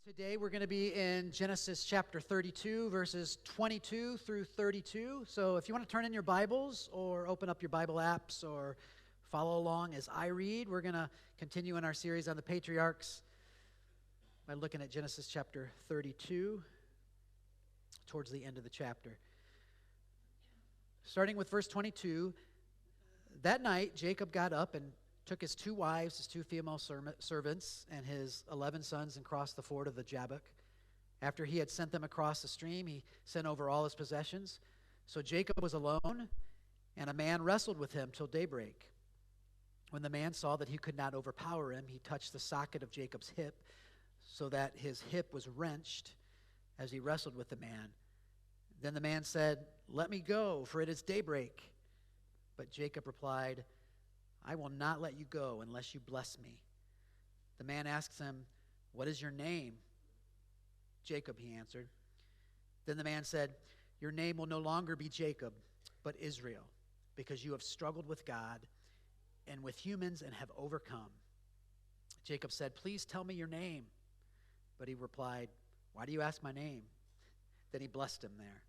Today we're going to be in Genesis chapter 32, verses 22 through 32. So if you want to turn in your Bibles or open up your Bible apps or follow along as I read, we're going to continue in our series on the Patriarchs by looking at Genesis chapter 32 towards the end of the chapter. Starting with verse 22, that night Jacob got up and took his 2 wives, his 2 female servants, and his 11 sons and crossed the ford of the Jabbok. After he had sent them across the stream, he sent over all his possessions. So Jacob was alone, and a man wrestled with him till daybreak. When the man saw that he could not overpower him, he touched the socket of Jacob's hip, so that his hip was wrenched as he wrestled with the man. Then the man said, "Let me go, for it is daybreak." But Jacob replied, "I will not let you go unless you bless me." The man asks him, "What is your name?" "Jacob," he answered. Then the man said, "Your name will no longer be Jacob, but Israel, because you have struggled with God and with humans and have overcome." Jacob said, "Please tell me your name." But he replied, "Why do you ask my name?" Then he blessed him there.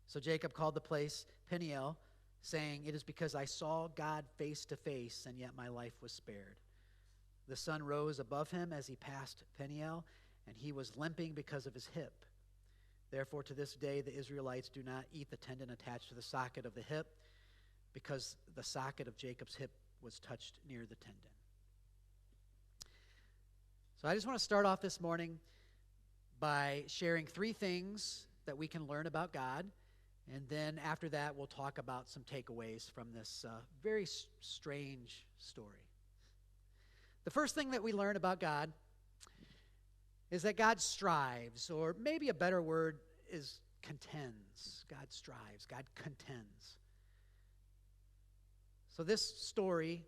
So Jacob called the place Peniel, saying, "It is because I saw God face to face, and yet my life was spared." The sun rose above him as he passed Peniel, and he was limping because of his hip. Therefore, to this day, the Israelites do not eat the tendon attached to the socket of the hip, because the socket of Jacob's hip was touched near the tendon. So I just want to start off this morning by sharing 3 things that we can learn about God. And then after that, we'll talk about some takeaways from this very strange story. The first thing that we learn about God is that God strives, or maybe a better word is contends. God strives, God contends. So this story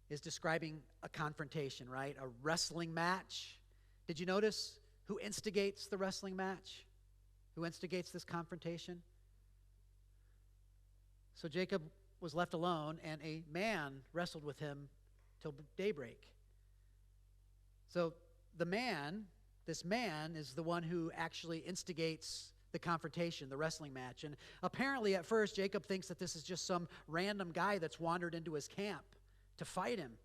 is describing a confrontation, right? A wrestling match. Did you notice who instigates the wrestling match? Who instigates this confrontation? So Jacob was left alone, and a man wrestled with him till daybreak. So this man is the one who actually instigates the confrontation, the wrestling match. And apparently at first Jacob thinks that this is just some random guy that's wandered into his camp to fight him.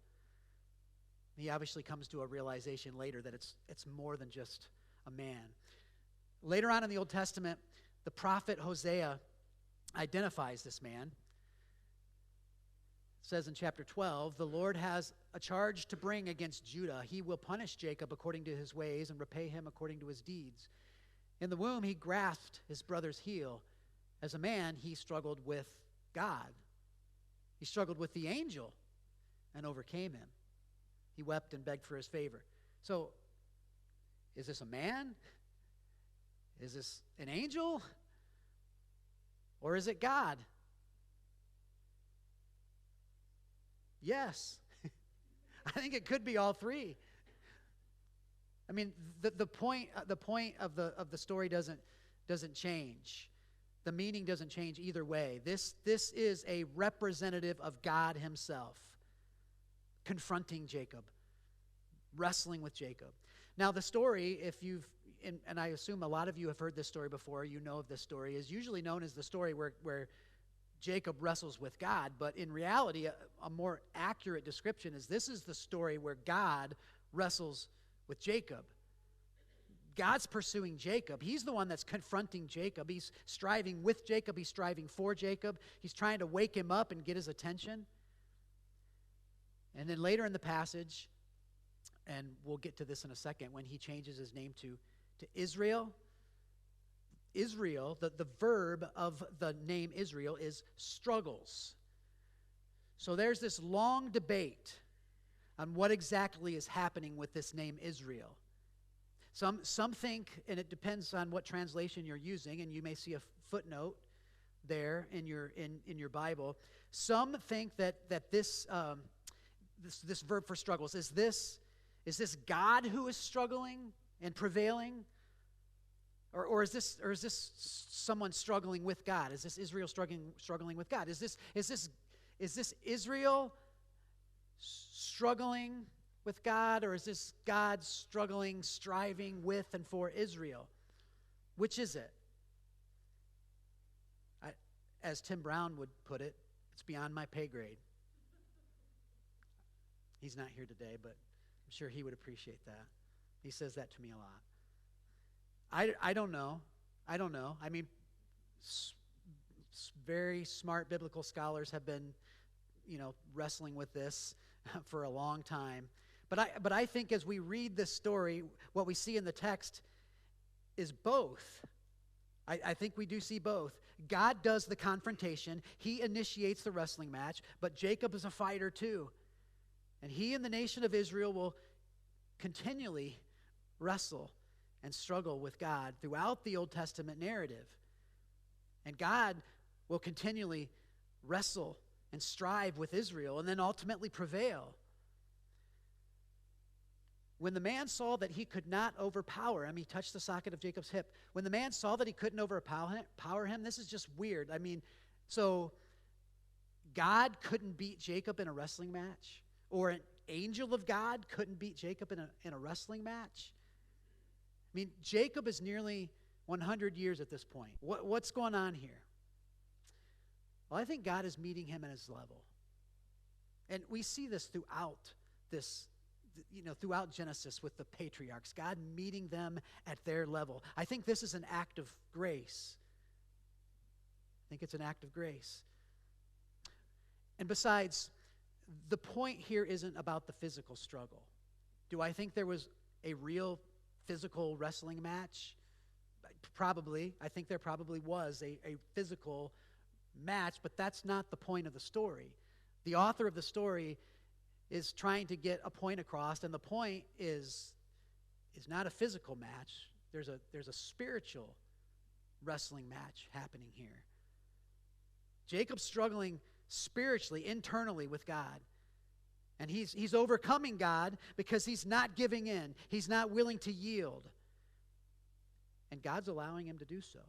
He obviously comes to a realization later that it's more than just a man. Later on in the Old Testament, the prophet Hosea identifies this man. It says in chapter 12, "The Lord has a charge to bring against Judah. He will punish Jacob according to his ways and repay him according to his deeds. In the womb he grasped his brother's heel. As a man, he struggled with God. He struggled with the angel and overcame him. He wept and begged for his favor." So, is this a man? Is this an angel? Or is it God? Yes. I think it could be all 3. I mean, the point of the story doesn't change. The meaning doesn't change either way. This is a representative of God himself confronting Jacob, wrestling with Jacob. Now, the story, and I assume a lot of you have heard this story before, you know of this story, is usually known as the story where Jacob wrestles with God. But in reality, a more accurate description is this is the story where God wrestles with Jacob. God's pursuing Jacob. He's the one that's confronting Jacob. He's striving with Jacob. He's striving for Jacob. He's trying to wake him up and get his attention. And then later in the passage, and we'll get to this in a second, when he changes his name to Israel. Israel, the verb of the name Israel is struggles. So there's this long debate on what exactly is happening with this name Israel. Some think, and it depends on what translation you're using, and you may see a footnote there in your Bible. Some think that this verb for struggles is this God who is struggling and prevailing? Or is this someone struggling with God? Is this Israel struggling with God? Is this Israel struggling with God, or is this God struggling, striving with and for Israel? Which is it? As Tim Brown would put it, it's beyond my pay grade. He's not here today, but I'm sure he would appreciate that. He says that to me a lot. I don't know. I don't know. I mean, very smart biblical scholars have been, wrestling with this for a long time. But I think as we read this story, what we see in the text is both. I think we do see both. God does the confrontation. He initiates the wrestling match, but Jacob is a fighter too. And he and the nation of Israel will continually wrestle and struggle with God throughout the Old Testament narrative. And God will continually wrestle and strive with Israel and then ultimately prevail. When the man saw that he could not overpower him, he touched the socket of Jacob's hip. When the man saw that he couldn't overpower him, this is just weird. I mean, so God couldn't beat Jacob in a wrestling match? Or an angel of God couldn't beat Jacob in a wrestling match? I mean, Jacob is nearly 100 years at this point. What's going on here? Well, I think God is meeting him at his level. And we see this throughout throughout Genesis with the patriarchs, God meeting them at their level. I think this is an act of grace. I think it's an act of grace. And besides, the point here isn't about the physical struggle. Do I think there was a real physical wrestling match? Probably. I think there probably was a physical match, but that's not the point of the story. The author of the story is trying to get a point across, and the point is not a physical match. There's a spiritual wrestling match happening here. Jacob's struggling spiritually, internally with God. And he's overcoming God because he's not giving in. He's not willing to yield. And God's allowing him to do so.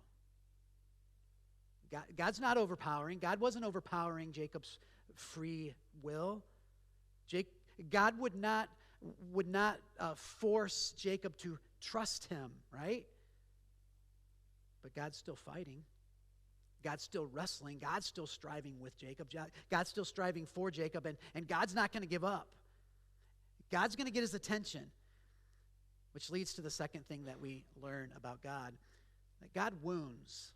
God's not overpowering. God wasn't overpowering Jacob's free will. God would not force Jacob to trust him, right? But God's still fighting. God's still wrestling. God's still striving with Jacob. God's still striving for Jacob, and God's not going to give up. God's going to get his attention, which leads to the second thing that we learn about God, that God wounds.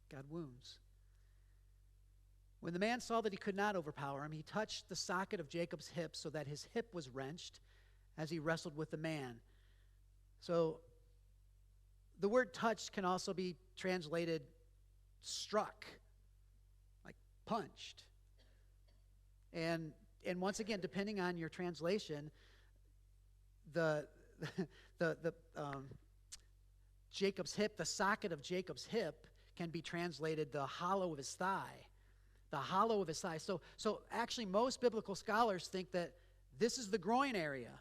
God wounds. When the man saw that he could not overpower him, he touched the socket of Jacob's hip so that his hip was wrenched as he wrestled with the man. So the word touched can also be translated struck, like punched. And once again, depending on your translation, the Jacob's hip, the socket of Jacob's hip can be translated the hollow of his thigh. The hollow of his thigh. So actually most biblical scholars think that this is the groin area.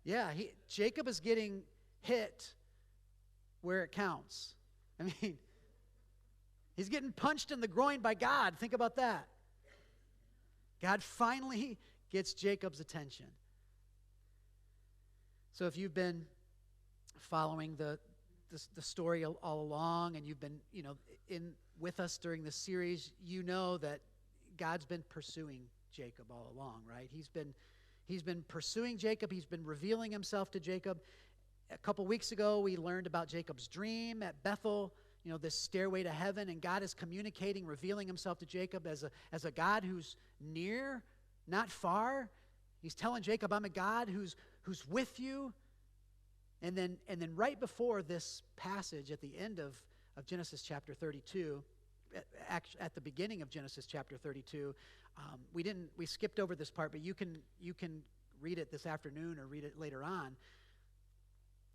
Yeah, Jacob is getting hit where it counts. I mean, he's getting punched in the groin by God. Think about that. God finally gets Jacob's attention. So if you've been following the story all along, and you've been, in with us during this series, you know that God's been pursuing Jacob all along, right? He's been pursuing Jacob. He's been revealing himself to Jacob. A couple weeks ago, we learned about Jacob's dream at Bethel, this stairway to heaven, and God is communicating, revealing himself to Jacob as a God who's near, not far. He's telling Jacob, I'm a God who's with you. And then right before this passage at the end of Genesis chapter 32, at the beginning of Genesis chapter 32, we skipped over this part, but you can read it this afternoon or read it later on.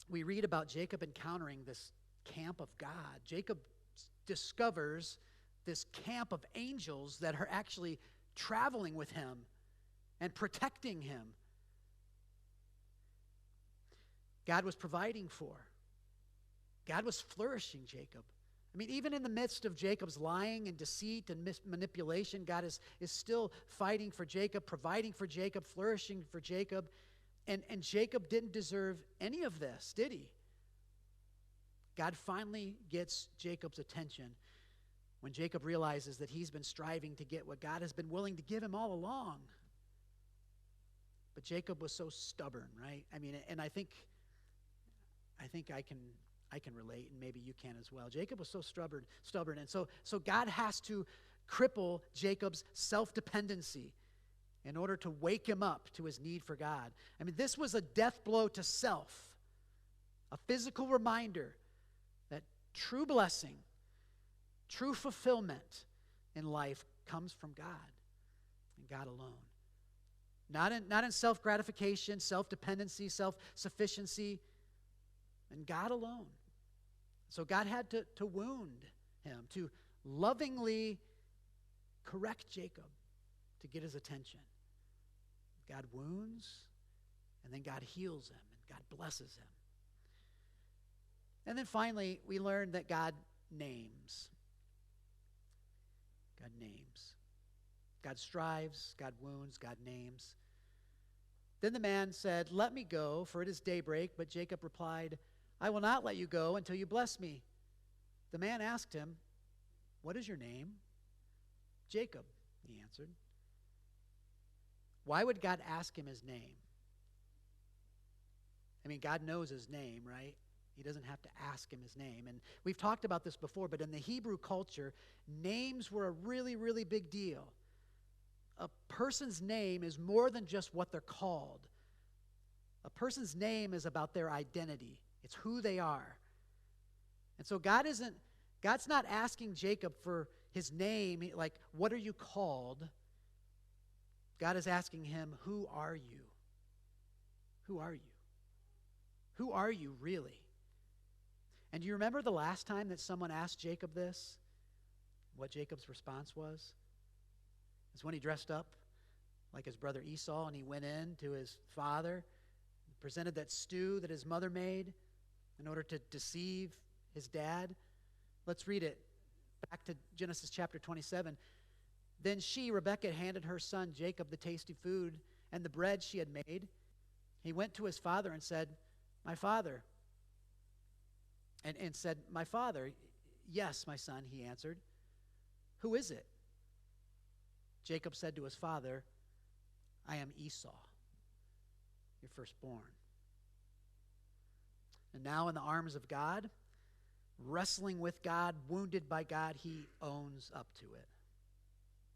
We read about Jacob encountering this camp of God. Jacob discovers this camp of angels that are actually traveling with him and protecting him. God was providing for. God was flourishing Jacob. I mean, even in the midst of Jacob's lying and deceit and manipulation, God is still fighting for Jacob, providing for Jacob, flourishing for Jacob. And Jacob didn't deserve any of this, did he? God finally gets Jacob's attention when Jacob realizes that he's been striving to get what God has been willing to give him all along. But Jacob was so stubborn, right? I mean, and I think I can relate, and maybe you can as well. Jacob was so stubborn, and so God has to cripple Jacob's self-dependency in order to wake him up to his need for God. I mean, this was a death blow to self, a physical reminder that true blessing, true fulfillment in life comes from God and God alone. Not in self-gratification, self-dependency, self-sufficiency, and God alone. So God had to wound him, to lovingly correct Jacob to get his attention. God wounds, and then God heals him, and God blesses him. And then finally, we learn that God names. God names. God strives, God wounds, God names. Then the man said, "Let me go, for it is daybreak." But Jacob replied, "I will not let you go until you bless me." The man asked him, "What is your name?" "Jacob," he answered. Why would God ask him his name? I mean, God knows his name, right? He doesn't have to ask him his name. And we've talked about this before, but in the Hebrew culture, names were a really, really big deal. A person's name is more than just what they're called. A person's name is about their identity. It's who they are. And so God's not asking Jacob for his name, like, what are you called? God is asking him, who are you? Who are you? Who are you really? And do you remember the last time that someone asked Jacob this? What Jacob's response was? It's when he dressed up like his brother Esau and he went in to his father, presented that stew that his mother made in order to deceive his dad. Let's read it. Back to Genesis chapter 27. Then she, Rebekah, handed her son Jacob the tasty food and the bread she had made. He went to his father and said, "My father." And said, "My father." "Yes, my son," he answered. "Who is it?" Jacob said to his father, "I am Esau, your firstborn." And now in the arms of God, wrestling with God, wounded by God, he owns up to it.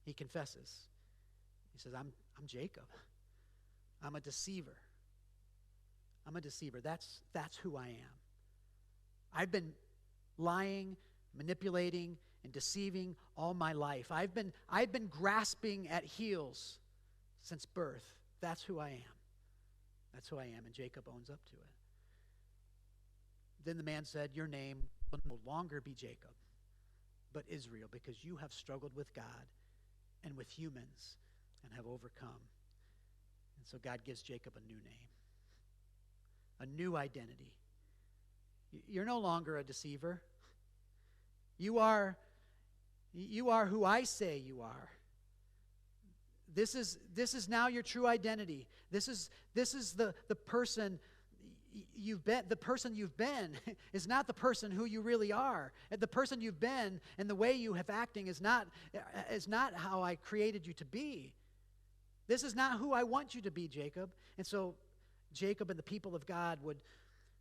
He confesses. He says, I'm Jacob. I'm a deceiver. I'm a deceiver. That's who I am. I've been lying, manipulating, and deceiving all my life. I've been grasping at heels since birth. That's who I am. That's who I am. And Jacob owns up to it. Then the man said, "Your name will no longer be Jacob, but Israel, because you have struggled with God and with humans and have overcome." And so God gives Jacob a new name, a new identity. You're no longer a deceiver. You are who I say you are. This is now your true identity. This is the person you've been. The person you've been is not the person who you really are. The person you've been and the way you have acting is not how I created you to be. This is not who I want you to be, Jacob. And so Jacob and the people of God would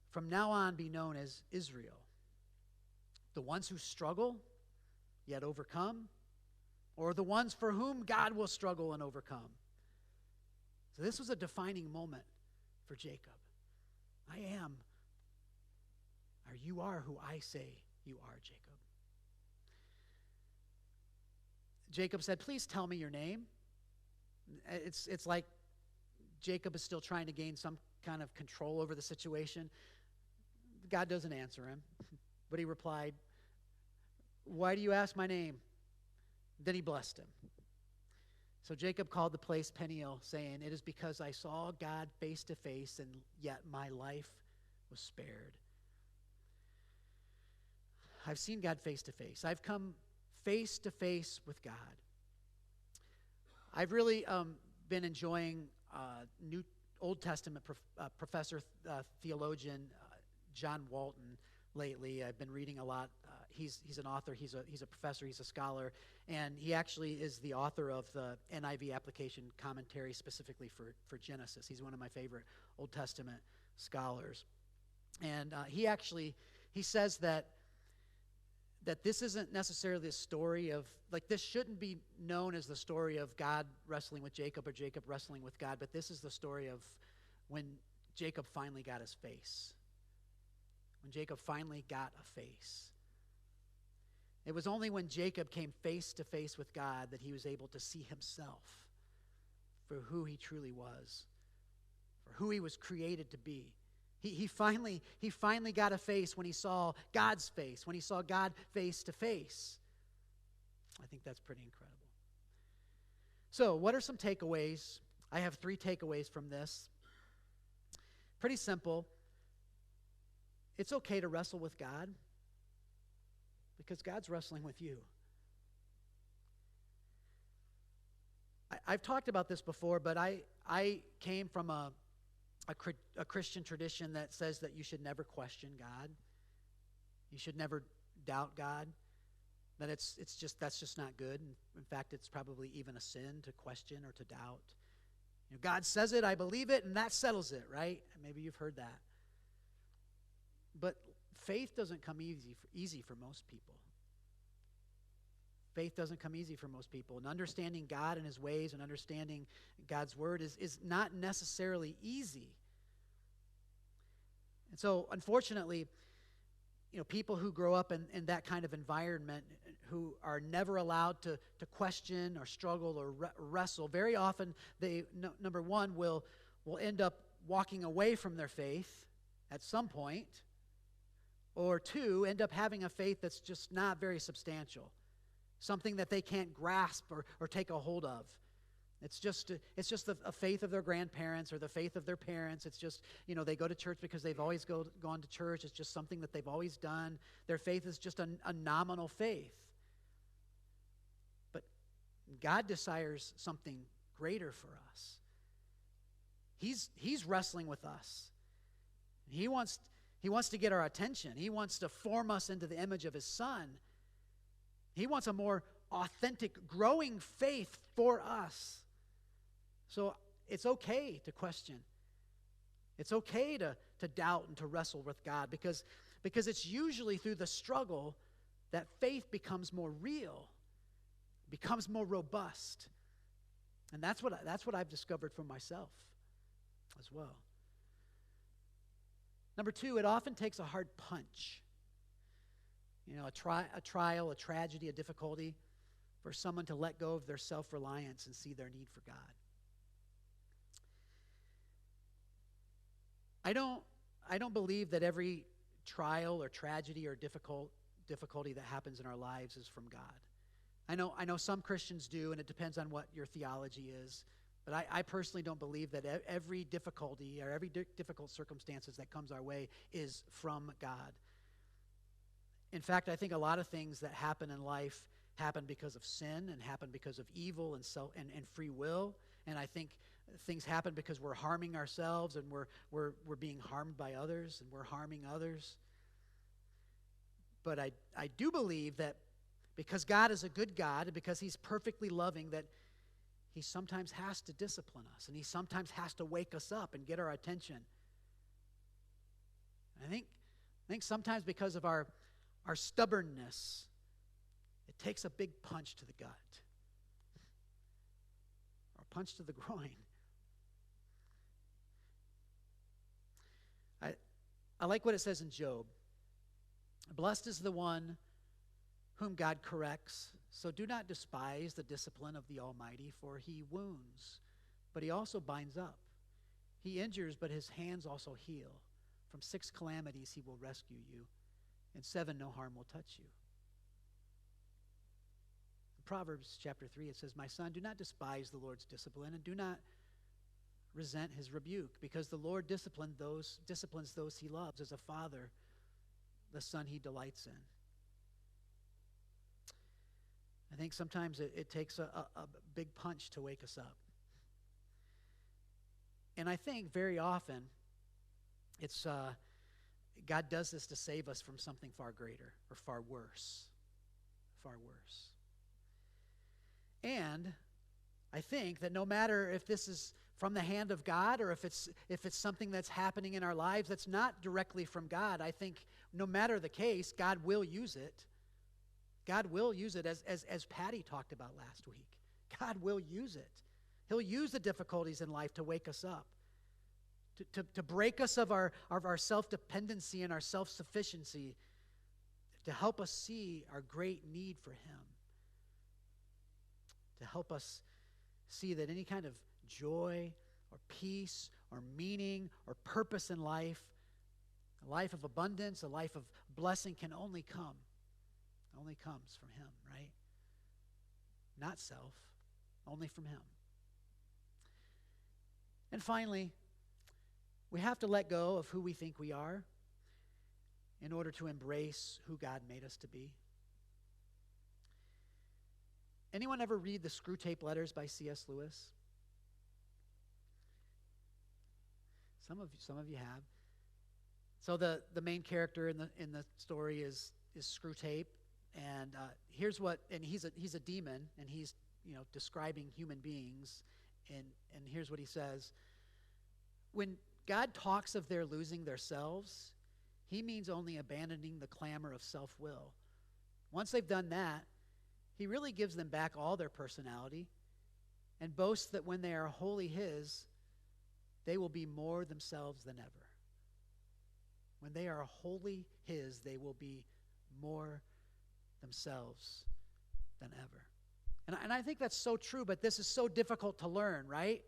from now on be known as Israel. The ones who struggle yet overcome, or the ones for whom God will struggle and overcome. So this was a defining moment for Jacob. I am, or you are who I say you are, Jacob. Jacob said, "Please tell me your name." It's like Jacob is still trying to gain some kind of control over the situation. God doesn't answer him, but he replied, "Why do you ask my name?" Then he blessed him. So Jacob called the place Peniel, saying, "It is because I saw God face to face, and yet my life was spared." I've seen God face to face. I've come face to face with God. I've really been enjoying New Old Testament professor, theologian John Walton lately. I've been reading a lot. He's an author. He's a professor. He's a scholar, and he actually is the author of the NIV application commentary specifically for Genesis. He's one of my favorite Old Testament scholars, and he says that this isn't necessarily a story of, like, this shouldn't be known as the story of God wrestling with Jacob or Jacob wrestling with God, but this is the story of when Jacob finally got his face. When Jacob finally got a face. It was only when Jacob came face to face with God that he was able to see himself for who he truly was, for who he was created to be. He finally got a face when he saw God's face, when he saw God face to face. I think that's pretty incredible. So, what are some takeaways? I have 3 takeaways from this. Pretty simple. It's okay to wrestle with God because God's wrestling with you. I've talked about this before, but I came from a Christian tradition that says that you should never question God. You should never doubt God. That that's just not good. In fact, it's probably even a sin to question or to doubt. God says it, I believe it, and that settles it, right? Maybe you've heard that. But faith doesn't come easy for most people. Faith doesn't come easy for most people. And understanding God and his ways and understanding God's word is not necessarily easy. And so, unfortunately, people who grow up in that kind of environment, who are never allowed to question or struggle or wrestle, very often they, number one, will end up walking away from their faith at some point, or 2, end up having a faith that's just not very substantial. Something that they can't grasp or take a hold of. It's just a faith of their grandparents or the faith of their parents. It's just, they go to church because they've always gone to church. It's just something that they've always done. Their faith is just a nominal faith. But God desires something greater for us. He's wrestling with us. He wants to get our attention. He wants to form us into the image of his Son. He wants a more authentic, growing faith for us. So it's okay to question. It's okay to doubt and to wrestle with God because it's usually through the struggle that faith becomes more real, becomes more robust. And that's what I've discovered for myself as well. Number 2, it often takes a hard punch. A trial, a tragedy, a difficulty, for someone to let go of their self-reliance and see their need for God. I don't believe that every trial or tragedy or difficulty that happens in our lives is from God. I know some Christians do, and it depends on what your theology is. But I personally don't believe that every difficulty or every difficult circumstances that comes our way is from God. In fact, I think a lot of things that happen in life happen because of sin and happen because of evil and free will. And I think things happen because we're harming ourselves and we're being harmed by others and we're harming others. But I do believe that because God is a good God and because he's perfectly loving, that he sometimes has to discipline us and he sometimes has to wake us up and get our attention. I think sometimes because of our stubbornness, it takes a big punch to the gut or a punch to the groin. I like what it says in Job. Blessed is the one whom God corrects, so do not despise the discipline of the Almighty, for he wounds, but he also binds up. He injures, but his hands also heal. From 6 calamities he will rescue you. In 7, no harm will touch you. In Proverbs chapter 3, it says, my son, do not despise the Lord's discipline, and do not resent his rebuke, because the Lord disciplines those he loves. As a father, the son he delights in. I think sometimes it takes a big punch to wake us up. And I think very often it's God does this to save us from something far greater or far worse. Far worse. And I think that no matter if this is from the hand of God or if it's something that's happening in our lives that's not directly from God, I think no matter the case, God will use it. God will use it as Patty talked about last week. God will use it. He'll use the difficulties in life to wake us up, to break us of our self-dependency and our self-sufficiency, to help us see our great need for Him, to help us see that any kind of joy or peace or meaning or purpose in life, a life of abundance, a life of blessing can only comes from Him, right? Not self, only from Him. And finally, we have to let go of who we think we are in order to embrace who God made us to be. Anyone ever read the Screw Tape Letters by C.S. Lewis? Some of you have. So the main character in the story is Screw Tape, and here's what. And he's a demon, and he's describing human beings, and here's what he says: when God talks of their losing their selves, He means only abandoning the clamor of self-will. Once they've done that, He really gives them back all their personality and boasts that when they are wholly His, they will be more themselves than ever. When they are wholly His, they will be more themselves than ever. And I think that's so true, but this is so difficult to learn, right?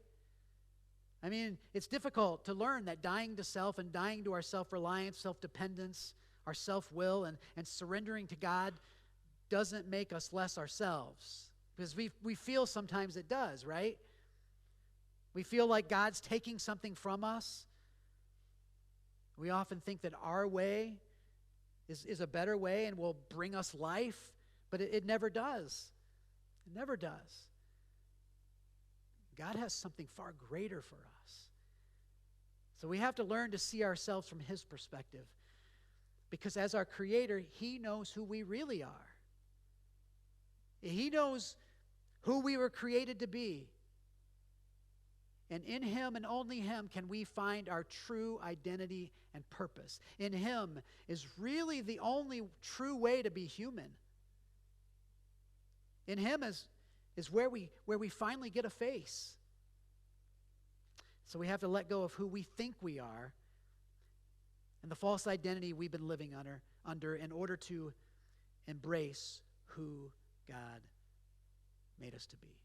I mean, it's difficult to learn that dying to self and dying to our self-reliance, self-dependence, our self-will, and surrendering to God doesn't make us less ourselves. Because we feel sometimes it does, right? We feel like God's taking something from us. We often think that our way is a better way and will bring us life, but it never does. It never does. God has something far greater for us. So we have to learn to see ourselves from His perspective, because as our Creator, He knows who we really are. He knows who we were created to be. And in Him and only Him can we find our true identity and purpose. In Him is really the only true way to be human. In Him is where we finally get a face. So we have to let go of who we think we are and the false identity we've been living under in order to embrace who God made us to be.